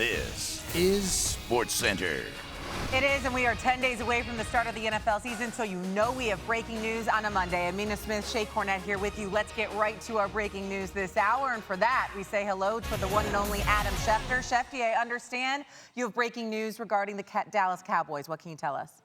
This is SportsCenter. It is, and we are 10 days away from the start of the NFL season, so you know we have breaking news on a Monday. Amina Smith, Shea Cornett here with you. Let's get right to our breaking news this hour, and for that, we say hello to the one and only Adam Schefter. Shefty, I understand you have breaking news regarding the Dallas Cowboys. What can you tell us?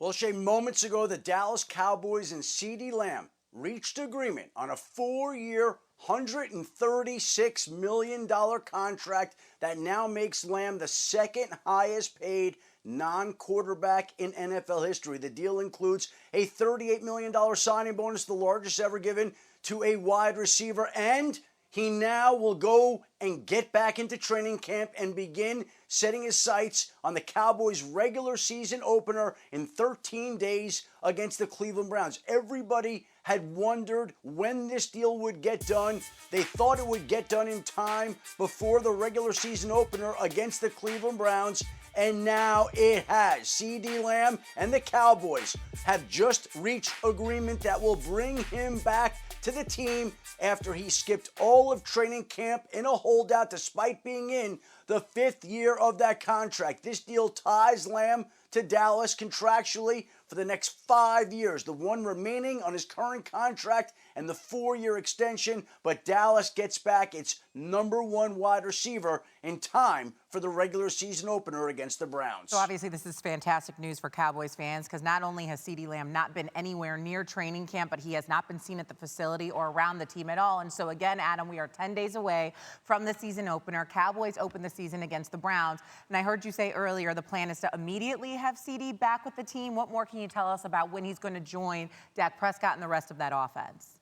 Well, Shea, moments ago, the Dallas Cowboys and CeeDee Lamb reached agreement on a 4-year, $136 million contract that now makes Lamb the second highest paid non-quarterback in NFL history. The deal includes a $38 million signing bonus, the largest ever given to a wide receiver, and he now will go and get back into training camp and begin setting his sights on the Cowboys' regular season opener in 13 days against the Cleveland Browns. Everybody had wondered when this deal would get done. They thought it would get done in time before the regular season opener against the Cleveland Browns, and now it has. CeeDee Lamb and the Cowboys have just reached agreement that will bring him back to the team after he skipped all of training camp in a holdout despite being in the 5th year of that contract. This deal ties Lamb to Dallas contractually for the next 5 years, the one remaining on his current contract and the 4-year extension, but Dallas gets back its #1 wide receiver in time for the regular season opener against the Browns. So obviously this is fantastic news for Cowboys fans because not only has CeeDee Lamb not been anywhere near training camp, but he has not been seen at the facility or around the team at all. And so again, Adam, we are 10 days away from the season opener. Cowboys open the season against the Browns. And I heard you say earlier the plan is to immediately have CeeDee back with the team. What more can you tell us about when he's going to join Dak Prescott and the rest of that offense?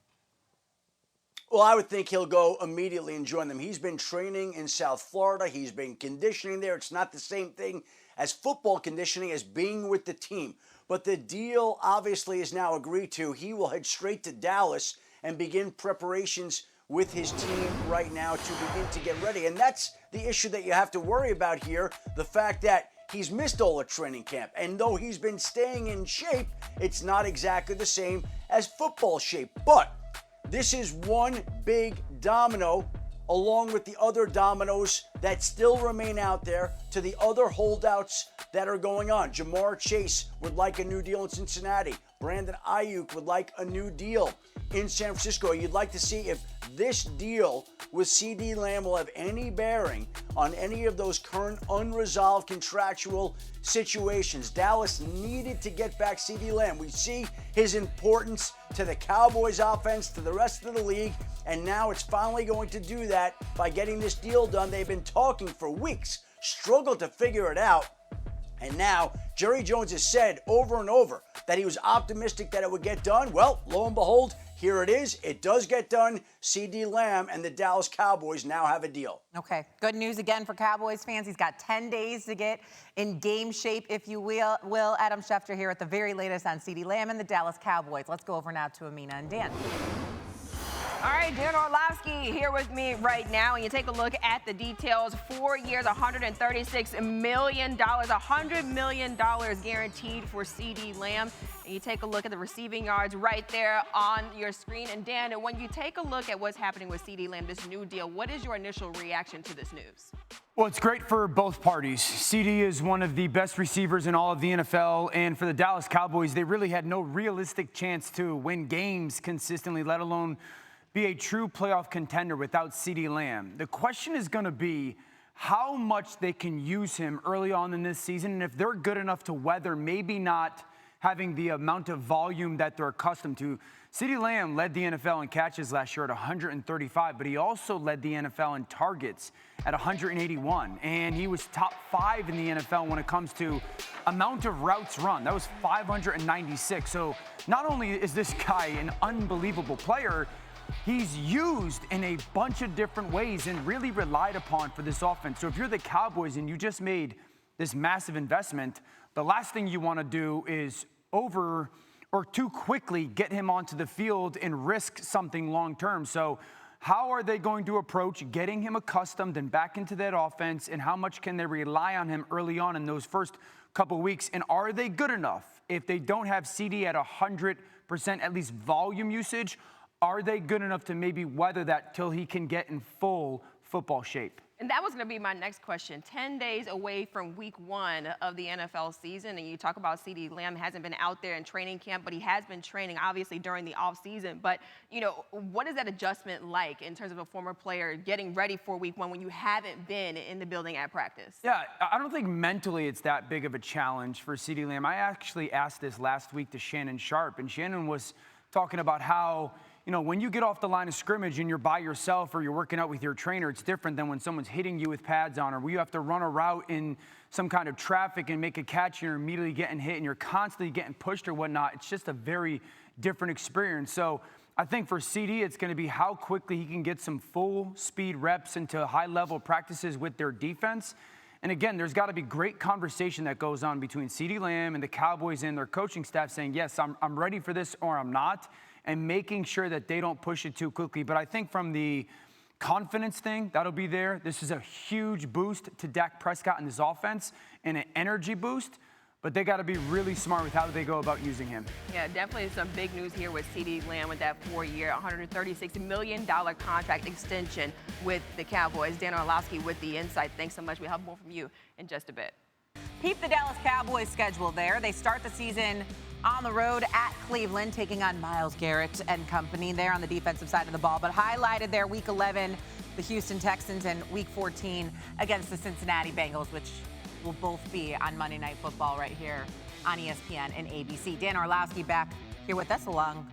Well, I would think he'll go immediately and join them. He's been training in South Florida. He's been conditioning there. It's not the same thing as football conditioning as being with the team. But the deal obviously is now agreed to. He will head straight to Dallas and begin preparations with his team right now to begin to get ready. And that's the issue that you have to worry about here, the fact that he's missed all of training camp. And though he's been staying in shape, it's not exactly the same as football shape. But this is one big domino, along with the other dominoes that still remain out there, to the other holdouts that are going on. Jamar Chase would like a new deal in Cincinnati. Brandon Ayuk would like a new deal in San Francisco. You'd like to see if this deal with CeeDee Lamb will have any bearing on any of those current unresolved contractual situations. Dallas needed to get back CeeDee Lamb. We see his importance to the Cowboys offense, to the rest of the league, and now it's finally going to do that by getting this deal done. They've been talking for weeks, struggled to figure it out. And now, Jerry Jones has said over and over that he was optimistic that it would get done. Well, lo and behold, here it is. It does get done. CeeDee Lamb and the Dallas Cowboys now have a deal. Okay, good news again for Cowboys fans. He's got 10 days to get in game shape, if you will. Adam Schefter here at the very latest on CeeDee Lamb and the Dallas Cowboys. Let's go over now to Amina and Dan. All right, Dan Orlovsky here with me right now, and you take a look at the details. 4 years, $136 million, $100 million guaranteed for CeeDee Lamb. And you take a look at the receiving yards right there on your screen. And Dan, when you take a look at what's happening with CeeDee Lamb, this new deal, what is your initial reaction to this news? Well, it's great for both parties. CeeDee is one of the best receivers in all of the NFL, and for the Dallas Cowboys, they really had no realistic chance to win games consistently, let alone be a true playoff contender without CeeDee Lamb. The question is going to be how much they can use him early on in this season, and if they're good enough to weather maybe not having the amount of volume that they're accustomed to. CeeDee Lamb led the NFL in catches last year at 135, but he also led the NFL in targets at 181, and he was top 5 in the NFL when it comes to amount of routes run. That was 596. So not only is this guy an unbelievable player, he's used in a bunch of different ways and really relied upon for this offense. So if you're the Cowboys and you just made this massive investment, the last thing you want to do is too quickly get him onto the field and risk something long term. So how are they going to approach getting him accustomed and back into that offense, and how much can they rely on him early on in those first couple weeks? And are they good enough if they don't have CeeDee at 100%, at least volume usage? Are they good enough to maybe weather that till he can get in full football shape? And that was going to be my next question. 10 days away from week 1 of the NFL season, and you talk about CeeDee Lamb hasn't been out there in training camp, but he has been training, obviously, during the offseason. But, what is that adjustment like in terms of a former player getting ready for week 1 when you haven't been in the building at practice? Yeah, I don't think mentally it's that big of a challenge for CeeDee Lamb. I actually asked this last week to Shannon Sharp, and Shannon was talking about how when you get off the line of scrimmage and you're by yourself or you're working out with your trainer, it's different than when someone's hitting you with pads on, or when you have to run a route in some kind of traffic and make a catch and you're immediately getting hit and you're constantly getting pushed or whatnot. It's just a very different experience. So I think for CeeDee, it's going to be how quickly he can get some full speed reps into high-level practices with their defense. And again, there's got to be great conversation that goes on between CeeDee Lamb and the Cowboys and their coaching staff saying, yes, I'm ready for this or I'm not, and making sure that they don't push it too quickly. But I think from the confidence thing, that'll be there. This is a huge boost to Dak Prescott and his offense and an energy boost. But they got to be really smart with how they go about using him. Yeah, definitely some big news here with CeeDee Lamb with that 4-year, $136 million contract extension with the Cowboys. Dan Orlovsky with the insight. Thanks so much. We'll have more from you in just a bit. Keep the Dallas Cowboys schedule there. They start the season on the road at Cleveland, taking on Myles Garrett and company there on the defensive side of the ball. But highlighted there, Week 11, the Houston Texans, and Week 14 against the Cincinnati Bengals, which will both be on Monday Night Football right here on ESPN and ABC. Dan Orlovsky back here with us along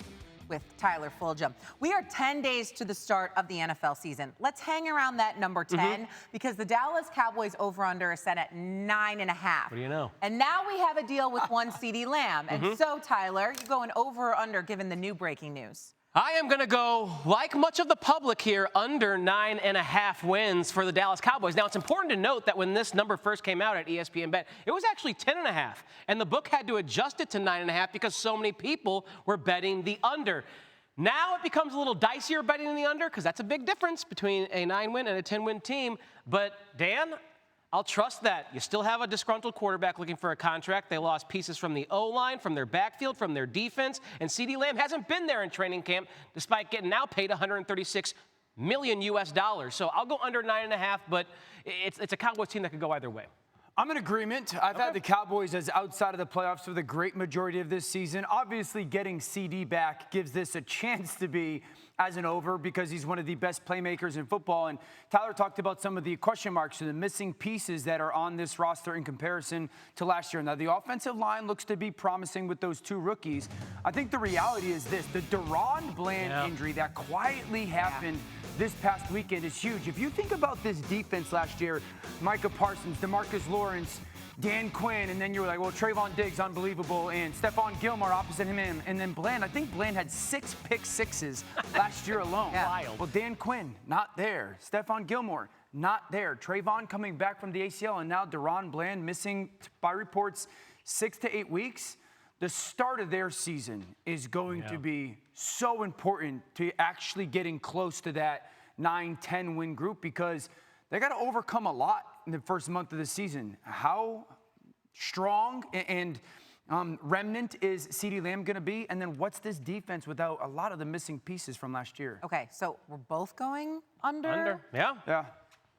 with Tyler Fulgham. We are 10 days to the start of the NFL season. Let's hang around that number 10 because the Dallas Cowboys over-under is set at 9.5. What do you know? And now we have a deal with one CeeDee Lamb. And so, Tyler, you're going over or under given the new breaking news? I am going to go, like much of the public here, under 9.5 wins for the Dallas Cowboys. Now, it's important to note that when this number first came out at ESPN Bet, it was actually 10.5. And the book had to adjust it to 9.5 because so many people were betting the under. Now it becomes a little dicier betting the under because that's a big difference between a 9-win and a 10-win team. But, Dan, I'll trust that. You still have a disgruntled quarterback looking for a contract. They lost pieces from the O-line, from their backfield, from their defense. And CeeDee Lamb hasn't been there in training camp despite getting now paid $136 million US. So I'll go under 9.5, but it's a Cowboys team that could go either way. I'm in agreement. I've had the Cowboys as outside of the playoffs for the great majority of this season. Obviously, getting CeeDee back gives this a chance to be as an over because he's one of the best playmakers in football. And Tyler talked about some of the question marks and the missing pieces that are on this roster in comparison to last year. Now, the offensive line looks to be promising with those two rookies. I think the reality is this. The DaRon Bland injury that quietly happened this past weekend is huge. If you think about this defense last year, Micah Parsons, DeMarcus Lawrence, Dan Quinn, and then you were like, well, Trayvon Diggs, unbelievable, and Stephon Gilmore opposite him, and then Bland. I think Bland had 6 pick sixes last year alone. Wild. Well, Dan Quinn, not there. Stephon Gilmore, not there. Trayvon coming back from the ACL, and now DaRon Bland missing, by reports, 6 to 8 weeks. The start of their season is going to be so important to actually getting close to that 9-10 win group because they got to overcome a lot in the first month of the season. How strong and remnant is CeeDee Lamb going to be? And then what's this defense without a lot of the missing pieces from last year? Okay, so we're both going under? Under, yeah.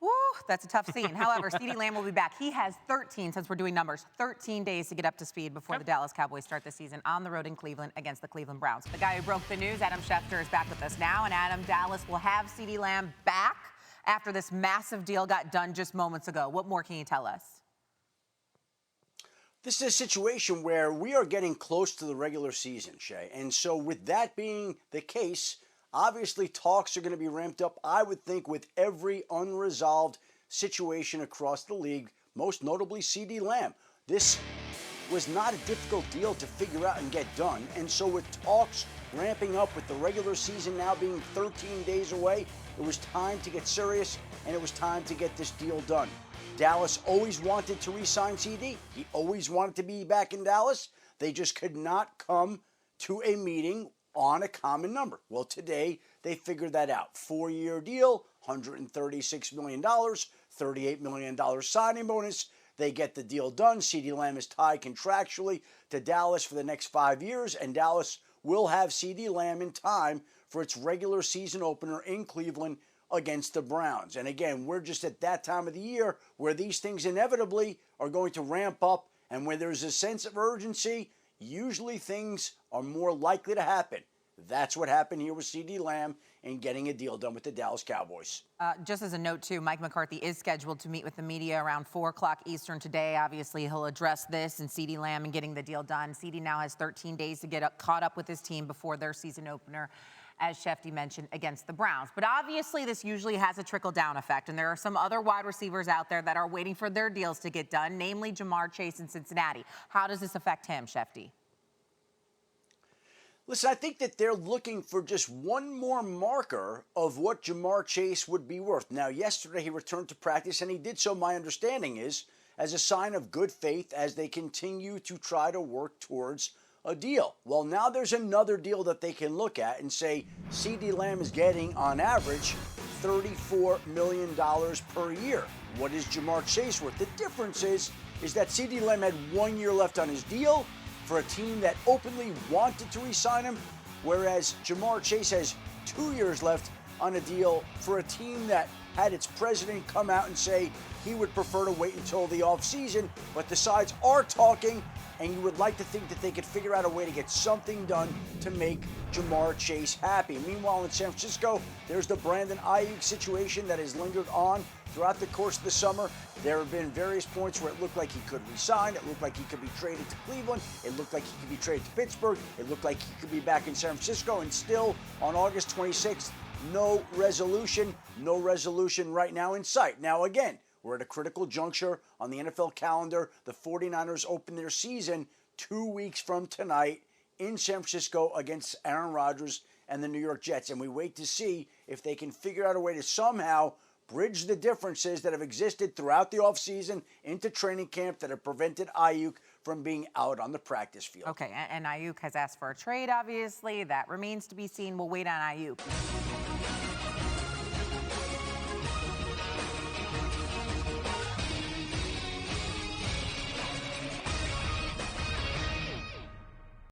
Woo, that's a tough scene. However, CeeDee Lamb will be back. He has 13, since we're doing numbers, 13 days to get up to speed before the Dallas Cowboys start the season on the road in Cleveland against the Cleveland Browns. The guy who broke the news, Adam Schefter, is back with us now. And Adam, Dallas will have CeeDee Lamb back after this massive deal got done just moments ago. What more can you tell us? This is a situation where we are getting close to the regular season, Shay. And so with that being the case, obviously talks are going to be ramped up, I would think, with every unresolved situation across the league, most notably CeeDee Lamb. This was not a difficult deal to figure out and get done. And so with talks ramping up, with the regular season now being 13 days away, it was time to get serious, and it was time to get this deal done. Dallas always wanted to re-sign CeeDee. He always wanted to be back in Dallas. They just could not come to a meeting on a common number. Well, today they figured that out. 4-year deal, $136 million, $38 million signing bonus. They get the deal done. CeeDee Lamb is tied contractually to Dallas for the next 5 years, and Dallas will have CeeDee Lamb in time for its regular season opener in Cleveland against the Browns. And again, we're just at that time of the year where these things inevitably are going to ramp up, and where there's a sense of urgency, usually things are more likely to happen. That's what happened here with CeeDee Lamb in getting a deal done with the Dallas Cowboys. Just as a note, too, Mike McCarthy is scheduled to meet with the media around 4 o'clock Eastern today. Obviously, he'll address this and CeeDee Lamb and getting the deal done. CeeDee now has 13 days to get caught up with his team before their season opener, as Schefter mentioned, against the Browns. But obviously, this usually has a trickle-down effect, and there are some other wide receivers out there that are waiting for their deals to get done, namely Jamar Chase in Cincinnati. How does this affect him, Schefter? Listen, I think that they're looking for just one more marker of what Jamar Chase would be worth. Now, yesterday he returned to practice, and he did so, my understanding is, as a sign of good faith as they continue to try to work towards a deal. Well, now there's another deal that they can look at and say CeeDee Lamb is getting, on average, $34 million per year. What is Jamar Chase worth? The difference is that CeeDee Lamb had 1 year left on his deal for a team that openly wanted to re-sign him, whereas Jamar Chase has 2 years left on a deal for a team that had its president come out and say he would prefer to wait until the offseason, but the sides are talking, and you would like to think that they could figure out a way to get something done to make Jamar Chase happy. Meanwhile, in San Francisco, there's the Brandon Ayuk situation that has lingered on throughout the course of the summer. There have been various points where it looked like he could resign. It looked like he could be traded to Cleveland. It looked like he could be traded to Pittsburgh. It looked like he could be back in San Francisco. And still, on August 26th, no resolution right now in sight. Now, again, we're at a critical juncture on the NFL calendar. The 49ers open their season 2 weeks from tonight in San Francisco against Aaron Rodgers and the New York Jets. And we wait to see if they can figure out a way to somehow bridge the differences that have existed throughout the offseason into training camp that have prevented Ayuk from being out on the practice field. Okay, and Ayuk has asked for a trade, obviously. That remains to be seen. We'll wait on Ayuk.